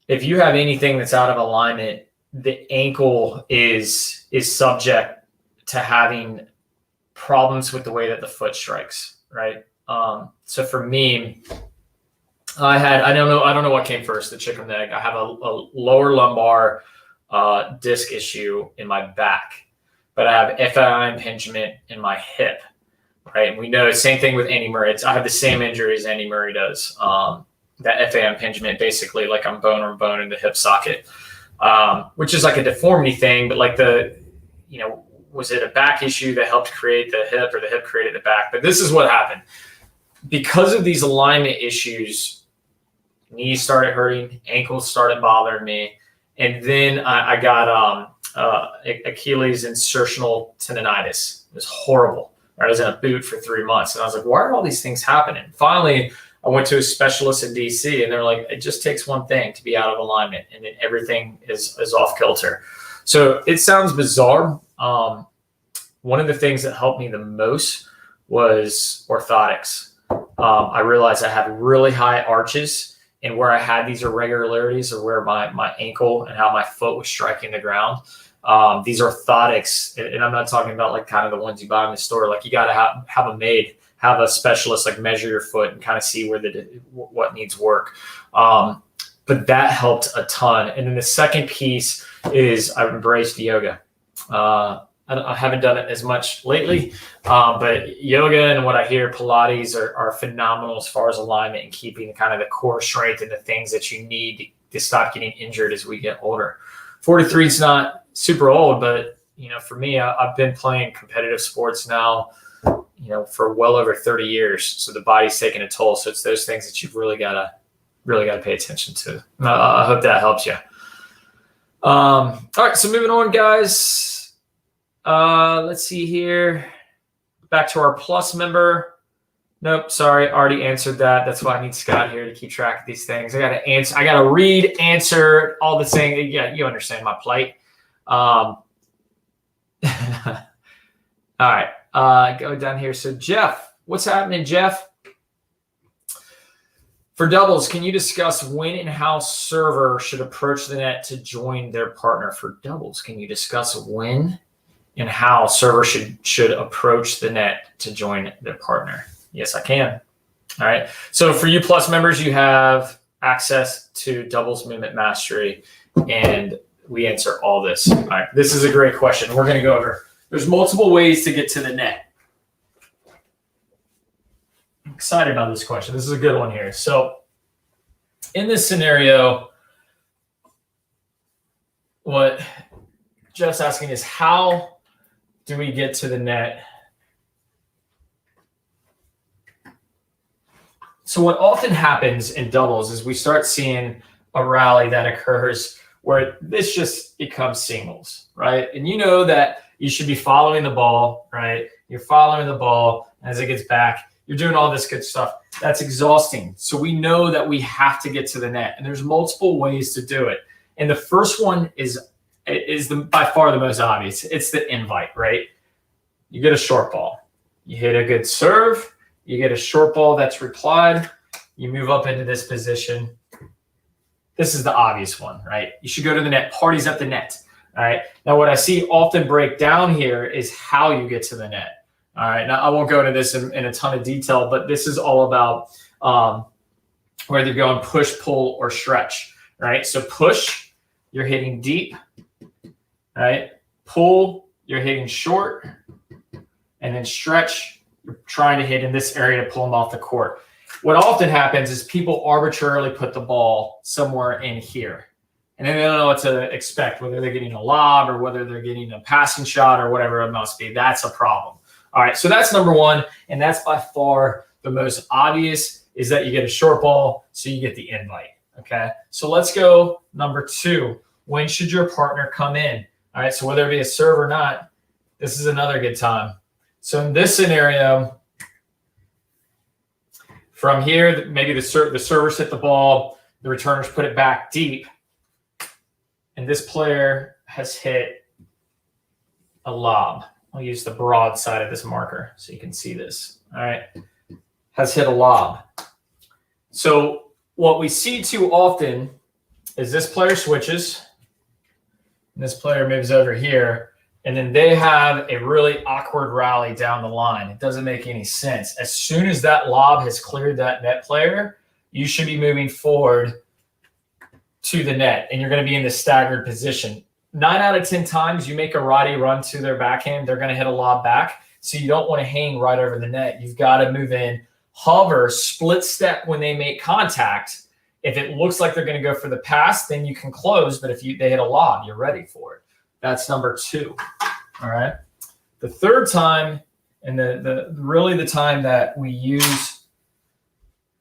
if you have anything that's out of alignment, the ankle is subject to having problems with the way that the foot strikes, right? So for me, I don't know what came first, the chicken and egg. I have a lower lumbar disc issue in my back, but I have FI impingement in my hip, right? And we know the same thing with Andy Murray. I have the same injury as Andy Murray does. That FA impingement, basically like I'm bone on bone in the hip socket, which is like a deformity thing, but like was it a back issue that helped create the hip, or the hip created the back? But this is what happened. Because of these alignment issues, knees started hurting, ankles started bothering me. And then I got Achilles insertional tendonitis. It was horrible. I was in a boot for 3 months. And I was like, why are all these things happening? Finally, I went to a specialist in DC, and they're like, it just takes one thing to be out of alignment, and then everything is off kilter. So it sounds bizarre. One of the things that helped me the most was orthotics. I realized I had really high arches, and where I had these irregularities, or where my ankle and how my foot was striking the ground. These orthotics, and I'm not talking about like kind of the ones you buy in the store. Like you got to have them made. Have a specialist like measure your foot and kind of see what needs work. But that helped a ton. And then the second piece is I've embraced yoga. I haven't done it as much lately, but yoga and what I hear, Pilates are phenomenal as far as alignment and keeping kind of the core strength and the things that you need to stop getting injured as we get older. 43 is not super old, but for me, I've been playing competitive sports now, for well over 30 years. So the body's taking a toll. So it's those things that you've really got to pay attention to. I hope that helps you. All right. So moving on, guys. Let's see here. Back to our Plus member. Nope. Sorry. Already answered that. That's why I need Scott here to keep track of these things. I got to answer. I got to read, answer all the things. Yeah. You understand my plight. All right. Go down here. So Jeff, what's happening, Jeff? For doubles, can you discuss when and how server should approach the net to join their partner? For doubles, can you discuss when and how server should approach the net to join their partner? Yes, I can. All right. So for you Plus members, you have access to doubles movement mastery, and we answer all this. All right. This is a great question. We're going to go over. There's multiple ways to get to the net. I'm excited about this question. This is a good one here. So in this scenario, what Jeff's asking is, how do we get to the net? So what often happens in doubles is we start seeing a rally that occurs where this just becomes singles, right? And you know that you should be following the ball, right? You're following the ball. As it gets back, You're doing all this good stuff. That's exhausting. So we know that we have to get to the net, and there's multiple ways to do it. And the first one is by far the most obvious. It's the invite, right? You get a short ball. You hit a good serve. You get a short ball that's replied. You move up into this position. This is the obvious one, right? You should go to the net. Party's at the net, all right? Now, what I see often break down here is how you get to the net, all right? Now, I won't go into this in a ton of detail, but this is all about whether you're going push, pull, or stretch, right? So push, you're hitting deep, right? Pull, you're hitting short, and then stretch, you're trying to hit in this area to pull them off the court. What often happens is people arbitrarily put the ball somewhere in here, and then they don't know what to expect, whether they're getting a lob or whether they're getting a passing shot or whatever it must be. That's a problem. All right, so that's number one, and that's by far the most obvious, is that you get a short ball, so you get the invite, okay? So let's go number two. When should your partner come in? All right, so whether it be a serve or not, this is another good time. So in this scenario, from here, maybe the servers hit the ball, the returners put it back deep, and this player has hit a lob. I'll use the broad side of this marker so you can see this, all right? Has hit a lob. So what we see too often is this player switches, and this player moves over here, and then they have a really awkward rally down the line. It doesn't make any sense. As soon as that lob has cleared that net player, you should be moving forward to the net, and you're going to be in the staggered position. 9 out of 10 times you make a righty run to their backhand, they're going to hit a lob back. So you don't want to hang right over the net. You've got to move in, hover, split step when they make contact. If it looks like they're going to go for the pass, then you can close. But if they hit a lob, you're ready for it. That's number two. All right. The third time, and really the time that we use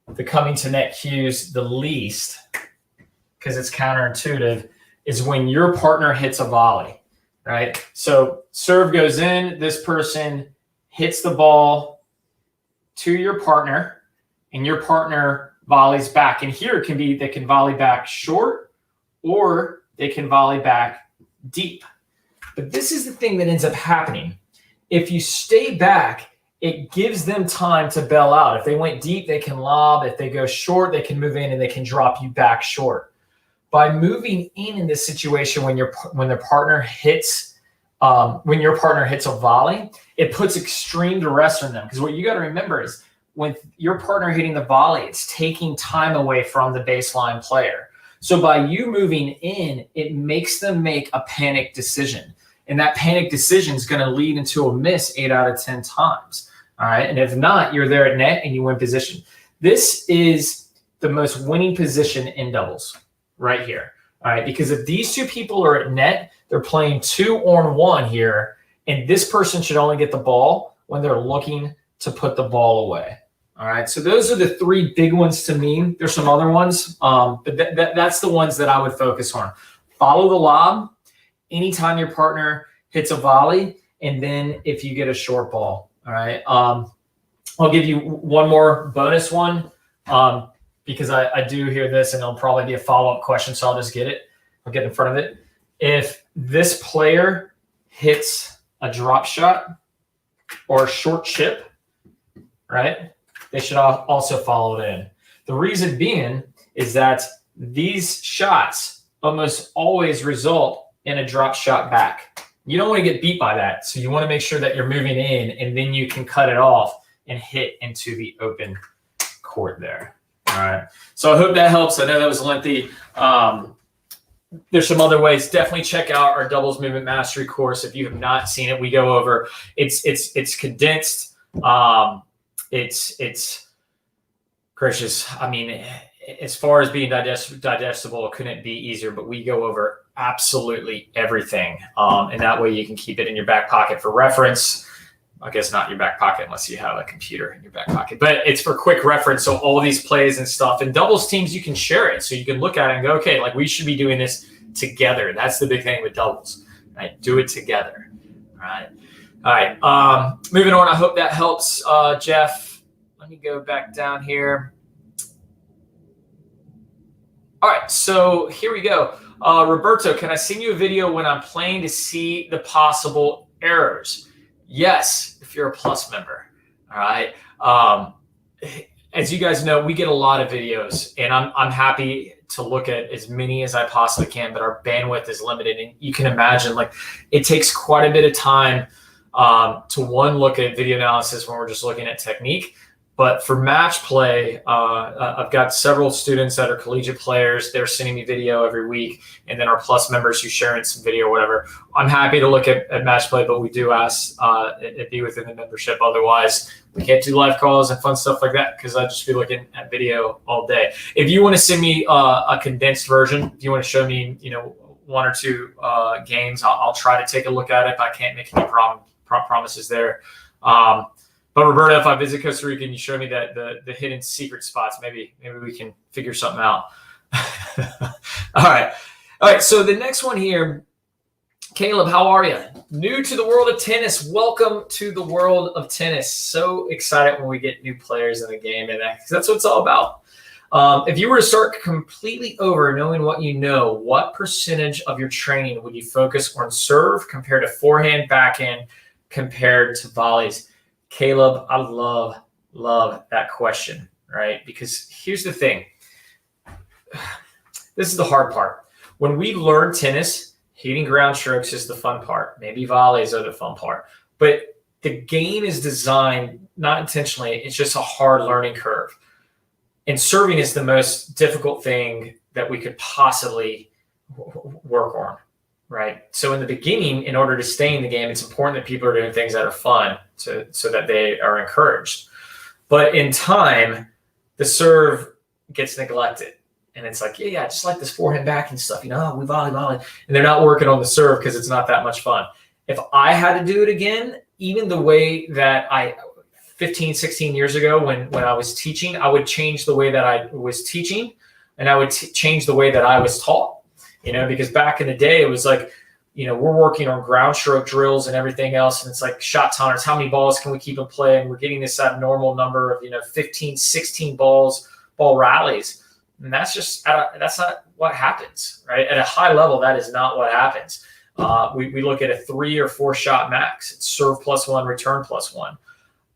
the coming to net cues the least, because it's counterintuitive, is when your partner hits a volley. Right. So serve goes in, this person hits the ball to your partner, and your partner volleys back. And here it can be, they can volley back short, or they can volley back deep. But this is the thing that ends up happening. If you stay back, it gives them time to bail out. If they went deep, they can lob. If they go short, they can move in and they can drop you back short. By moving in this situation, when your partner hits a volley, it puts extreme duress on them. Because what you got to remember is when your partner hitting the volley, it's taking time away from the baseline player. So by you moving in, it makes them make a panic decision. And that panic decision is going to lead into a miss 8 out of 10 times. All right. And if not, you're there at net and you win position. This is the most winning position in doubles right here. All right. Because if these two people are at net, they're playing 2-on-1 here. And this person should only get the ball when they're looking to put the ball away. All right. So those are the three big ones to me. There's some other ones, but that's the ones that I would focus on. Follow the lob anytime your partner hits a volley, and then if you get a short ball. All right. I'll give you one more bonus one because I do hear this, and it'll probably be a follow-up question, so I'll just get it. I'll get in front of it. If this player hits a drop shot or a short chip, right, they should also follow it in. The reason being is that these shots almost always result in a drop shot back. You don't want to get beat by that. So you want to make sure that you're moving in, and then you can cut it off and hit into the open court there. All right. So I hope that helps. I know that was lengthy. There's some other ways. Definitely check out our doubles movement mastery course. If you have not seen it, we go over, it's condensed. It's gracious. I mean, as far as being digestible, it couldn't be easier, but we go over absolutely everything. And that way you can keep it in your back pocket for reference. I guess not your back pocket unless you have a computer in your back pocket, but it's for quick reference. So all these plays and stuff, and doubles teams, you can share it. So you can look at it and go, okay, like we should be doing this together. That's the big thing with doubles, right? Do it together. All right. All right. Moving on. I hope that helps, Jeff. Let me go back down here. All right, so here we go. Roberto, can I send you a video when I'm playing to see the possible errors? Yes, if you're a Plus member. All right. As you guys know, we get a lot of videos, and I'm happy to look at as many as I possibly can, but our bandwidth is limited. And you can imagine, like, it takes quite a bit of time to look at video analysis when we're just looking at technique. But for match play, I've got several students that are collegiate players. They're sending me video every week. And then our Plus members who share in some video or whatever. I'm happy to look at match play, but we do ask it be within the membership. Otherwise, we can't do live calls and fun stuff like that because I'd just be looking at video all day. If you want to send me a condensed version, if you want to show me, one or two games, I'll try to take a look at it. If I can't make any promises there. But Roberta, if I visit Costa Rica and you show me that the hidden secret spots, maybe we can figure something out. All right. So the next one here, Caleb, how are you? New to the world of tennis. Welcome to the world of tennis. So excited when we get new players in the game, and that's what it's all about. If you were to start completely over knowing what you know, what percentage of your training would you focus on serve compared to forehand, backhand, compared to volleys? Caleb, I love that question, right? Because here's the thing. This is the hard part. When we learn tennis, hitting ground strokes is the fun part. Maybe volleys are the fun part. But the game is designed, not intentionally, it's just a hard learning curve. And serving is the most difficult thing that we could possibly work on. Right. So in the beginning, in order to stay in the game, it's important that people are doing things that are fun so that they are encouraged. But in time, the serve gets neglected. And it's like, yeah, just like this forehand backhand stuff, we volley. And they're not working on the serve because it's not that much fun. If I had to do it again, even the way that 15, 16 years ago when I was teaching, I would change the way that I was teaching, and I would change the way that I was taught. Because back in the day, it was like, we're working on ground stroke drills and everything else. And it's like shot tolerance. How many balls can we keep in play? And we're getting this abnormal number of, 15, 16 ball rallies. And that's not what happens, right? At a high level, that is not what happens. We look at a 3 or 4 shot max. It's serve +1, return +1.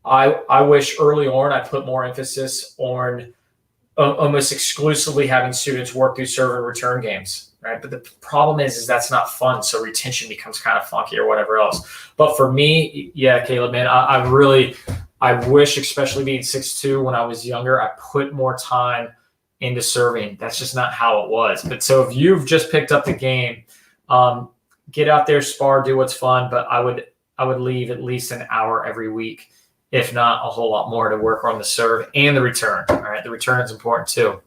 I wish early on I put more emphasis on almost exclusively having students work through serve and return games. Right. But the problem is that's not fun. So retention becomes kind of funky or whatever else. But for me, yeah, Caleb, man, I wish, especially being 6'2", when I was younger, I put more time into serving. That's just not how it was. But so if you've just picked up the game, get out there, spar, do what's fun. But I would leave at least an hour every week, if not a whole lot more, to work on the serve and the return. All right. The return is important too.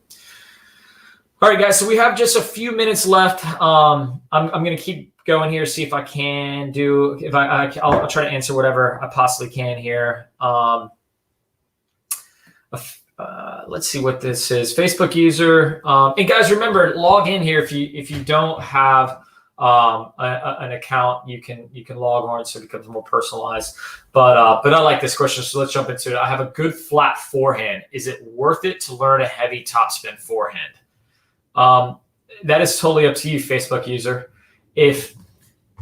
All right, guys, so we have just a few minutes left. I'm going to keep going here, see if I can I'll try to answer whatever I possibly can here. Let's see what this is. Facebook user. And guys, remember, log in here if you don't have an account, you can log on so it becomes more personalized. But I like this question, so let's jump into it. I have a good flat forehand. Is it worth it to learn a heavy topspin forehand? That is totally up to you, Facebook user. If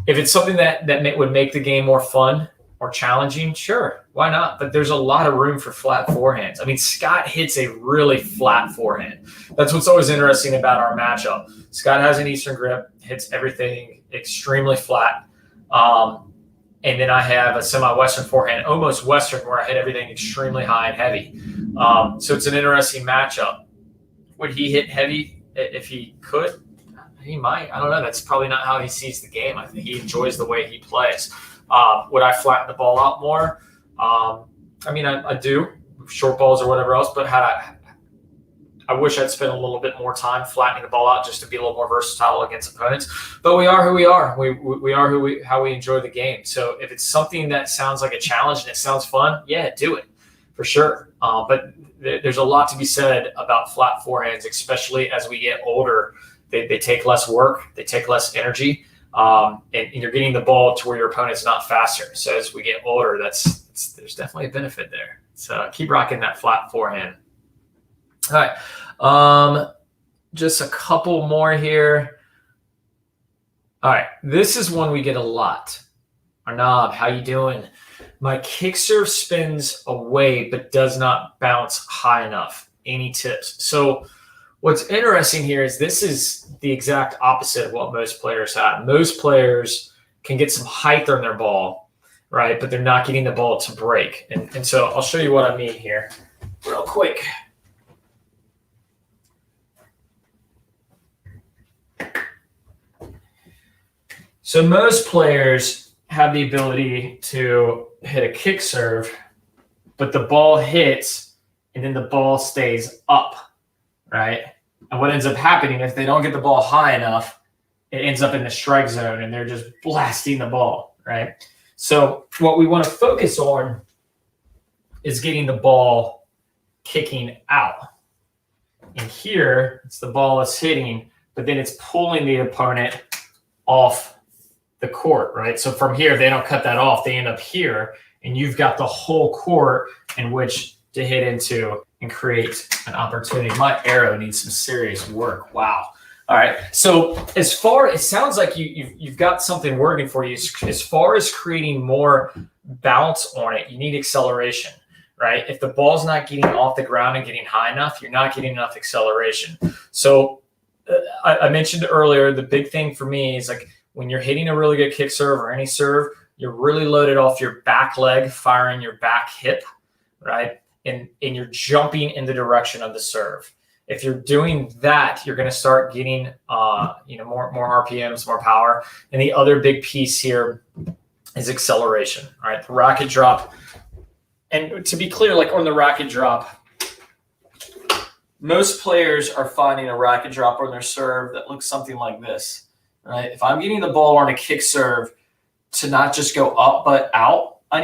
it's something that would make the game more fun or challenging, sure, why not? But there's a lot of room for flat forehands. I mean, Scott hits a really flat forehand. That's what's always interesting about our matchup. Scott has an Eastern grip, hits everything extremely flat. And then I have a semi-Western forehand, almost Western, where I hit everything extremely high and heavy. So it's an interesting matchup. Would he hit heavy? If he could, he might. I don't know. That's probably not how he sees the game. I think he enjoys the way he plays. Would I flatten the ball out more? I do, short balls or whatever else, but I wish I'd spent a little bit more time flattening the ball out just to be a little more versatile against opponents. But we are who we are. We are how we enjoy the game. So if it's something that sounds like a challenge and it sounds fun, yeah, do it for sure. But there's a lot to be said about flat forehands, especially as we get older. They take less work, they take less energy, and you're getting the ball to where your opponent's not faster. So as we get older, there's definitely a benefit there. So keep rocking that flat forehand. All right. Just a couple more here. All right. This is one we get a lot. Arnab, how you doing? My kick serve spins away but does not bounce high enough. Any tips? So what's interesting here is this is the exact opposite of what most players have. Most players can get some height on their ball, right? But they're not getting the ball to break. And so I'll show you what I mean here real quick. So most players have the ability to hit a kick serve, but the ball hits and then the ball stays up, right? And what ends up happening if they don't get the ball high enough, it ends up in the strike zone and they're just blasting the ball, right? So what we want to focus on is getting the ball kicking out. And here, it's the ball is hitting, but then it's pulling the opponent off the court, right? So from here, they don't cut that off. They end up here, and you've got the whole court in which to hit into and create an opportunity. My arrow needs some serious work. Wow. All right. So as far, it sounds like you've got something working for you. As far as creating more bounce on it, you need acceleration, right? If the ball's not getting off the ground and getting high enough, you're not getting enough acceleration. So I mentioned earlier, the big thing for me is like, when you're hitting a really good kick serve or any serve, you're really loaded off your back leg, firing your back hip, right? And you're jumping in the direction of the serve. If you're doing that, you're going to start getting, more RPMs, more power. And the other big piece here is acceleration, all right? The racket drop. And to be clear, like on the racket drop, most players are finding a racket drop on their serve that looks something like this. Right? If I'm getting the ball on a kick serve to not just go up but out, I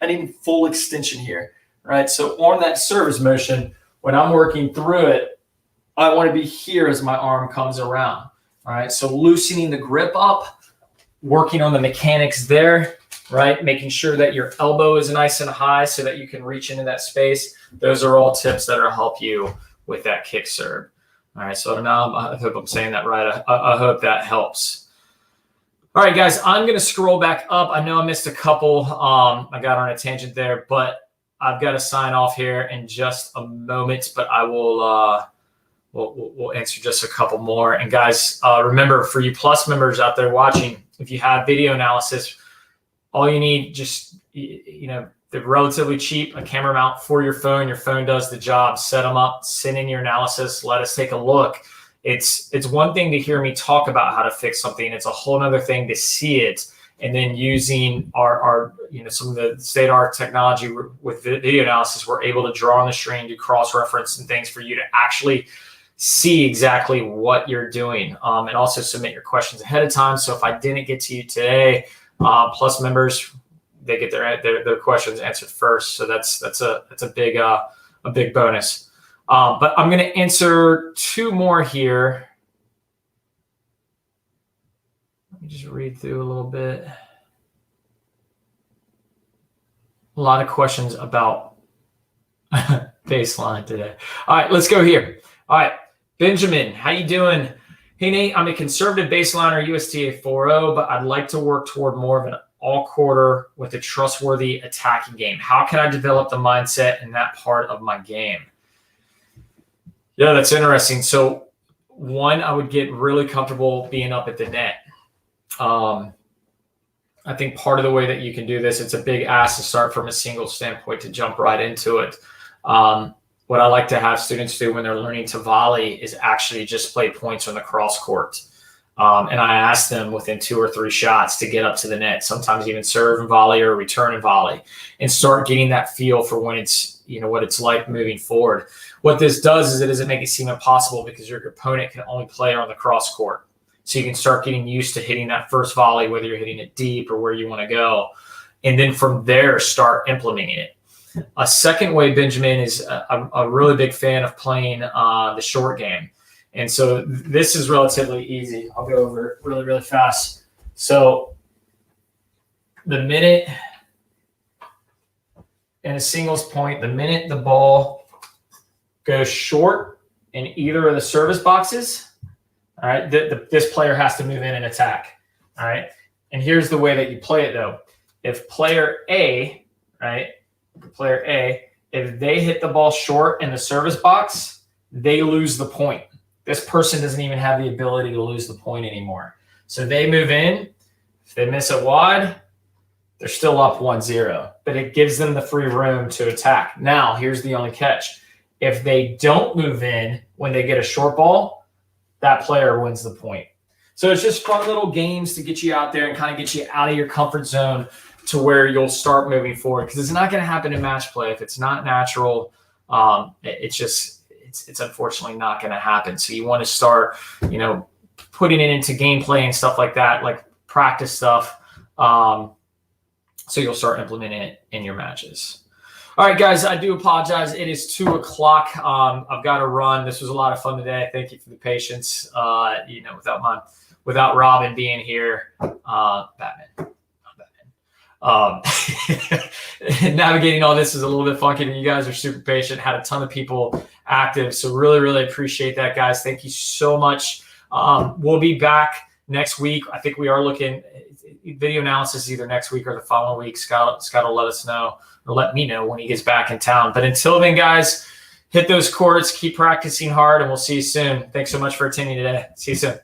need full extension here, right? So on that service motion, when I'm working through it, I want to be here as my arm comes around. All right. So loosening the grip up, working on the mechanics there, right? Making sure that your elbow is nice and high so that you can reach into that space. Those are all tips that will help you with that kick serve. All right, so now I hope I'm saying that right. I hope that helps. All right, guys, I'm going to scroll back up. I know I missed a couple. I got on a tangent there, but I've got to sign off here in just a moment. But I will we'll answer just a couple more. And guys, remember, for you Plus members out there watching, if you have video analysis, all you need just they're relatively cheap, a camera mount for your phone. Your phone does the job. Set them up, send in your analysis. Let us take a look. It's one thing to hear me talk about how to fix something. It's a whole other thing to see it. And then using our some of the state-of-the-art technology with video analysis, we're able to draw on the screen, do cross-reference and things for you to actually see exactly what you're doing. And also submit your questions ahead of time. So if I didn't get to you today, Plus members, they get their questions answered first. So that's a big bonus. But I'm going to answer two more here. Let me just read through a little bit. A lot of questions about baseline today. All right, let's go here. All right, Benjamin, how you doing? Hey, Nate, I'm a conservative baseliner, USTA 4.0, but I'd like to work toward more of an all-quarter with a trustworthy attacking game. How can I develop the mindset in that part of my game? Yeah, that's interesting. So one, I would get really comfortable being up at the net. I think part of the way that you can do this, it's a big ask to start from a single standpoint to jump right into it. What I like to have students do when they're learning to volley is actually just play points on the cross court. And I ask them within 2 or 3 shots to get up to the net, sometimes even serve and volley or return and volley, and start getting that feel for when it's, what it's like moving forward. What this does is it doesn't make it seem impossible because your opponent can only play on the cross court. So you can start getting used to hitting that first volley, whether you're hitting it deep or where you want to go. And then from there, start implementing it. A second way, Benjamin, is I'm a really big fan of playing the short game. And so this is relatively easy. I'll go over it really, really fast. So the minute in a singles point, the minute the ball goes short in either of the service boxes, all right, this player has to move in and attack. All right. And here's the way that you play it, though. If player A, right, if they hit the ball short in the service box, they lose the point. This person doesn't even have the ability to lose the point anymore. So they move in. If they miss it wide, they're still up 1-0, but it gives them the free room to attack. Now, here's the only catch. If they don't move in when they get a short ball, that player wins the point. So it's just fun little games to get you out there and kind of get you out of your comfort zone to where you'll start moving forward, because it's not going to happen in match play. If it's not natural, it's unfortunately not going to happen. So you want to start, putting it into gameplay and stuff like that, like practice stuff. So you'll start implementing it in your matches. All right, guys, I do apologize. It is 2 o'clock. I've got to run. This was a lot of fun today. Thank you for the patience. Without Robin being here, Batman. Navigating all this is a little bit funky, and you guys are super patient. Had a ton of people active, so really, really appreciate that, guys. Thank you so much. We'll be back next week. I think we are looking video analysis either next week or the following week. Scott will let us know, or let me know when he gets back in town. But until then, guys, hit those courts, keep practicing hard, and we'll see you soon. Thanks so much for attending today. See you soon.